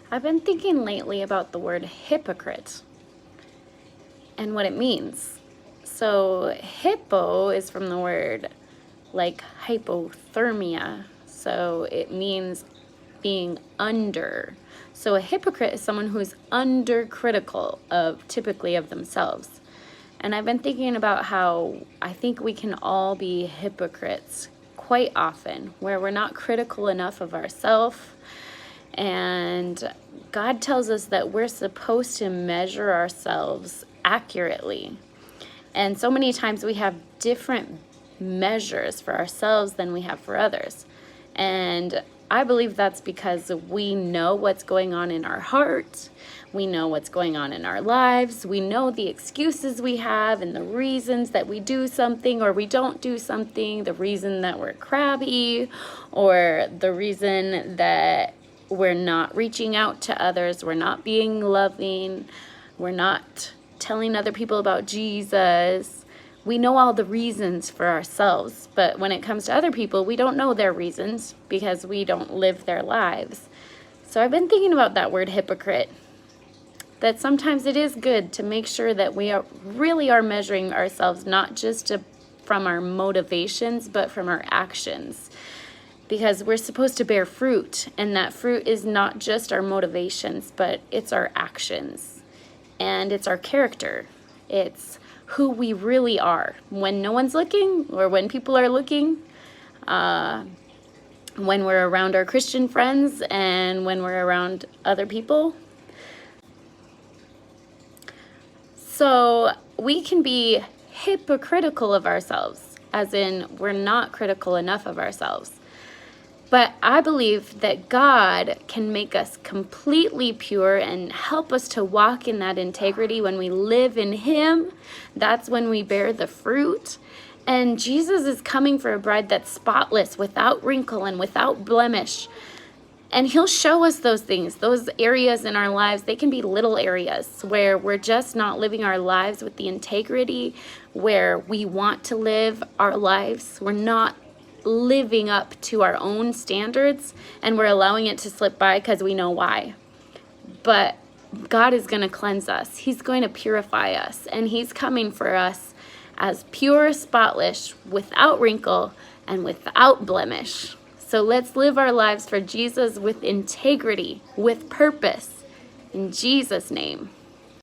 I've been thinking lately about the word hypocrite and what it means. So hippo is from the word like hypothermia. So it means being under. So a hypocrite is someone who's undercritical typically of themselves. And I've been thinking about how I think we can all be hypocrites quite often, where we're not critical enough of ourselves. And God tells us that we're supposed to measure ourselves accurately. And so many times we have different measures for ourselves than we have for others. And I believe that's because we know what's going on in our heart. We know what's going on in our lives. We know the excuses we have and the reasons that we do something or we don't do something, the reason that we're crabby, or the reason that we're not reaching out to others, we're not being loving, we're not telling other people about Jesus. We know all the reasons for ourselves, but when it comes to other people, we don't know their reasons because we don't live their lives. So I've been thinking about that word hypocrite, that sometimes it is good to make sure that we really are measuring ourselves not just from our motivations, but from our actions. Because we're supposed to bear fruit, and that fruit is not just our motivations, but it's our actions, and it's our character. It's who we really are when no one's looking, or when people are looking, when we're around our Christian friends, and when we're around other people. So we can be hypocritical of ourselves, as in we're not critical enough of ourselves. But I believe that God can make us completely pure and help us to walk in that integrity when we live in Him. That's when we bear the fruit. And Jesus is coming for a bride that's spotless, without wrinkle, and without blemish. And He'll show us those things, those areas in our lives. They can be little areas where we're just not living our lives with the integrity where we want to live our lives. We're not living up to our own standards, and we're allowing it to slip by because we know why. But God is going to cleanse us. He's going to purify us, and He's coming for us as pure, spotless, without wrinkle, and without blemish. So let's live our lives for Jesus with integrity, with purpose, in Jesus' name.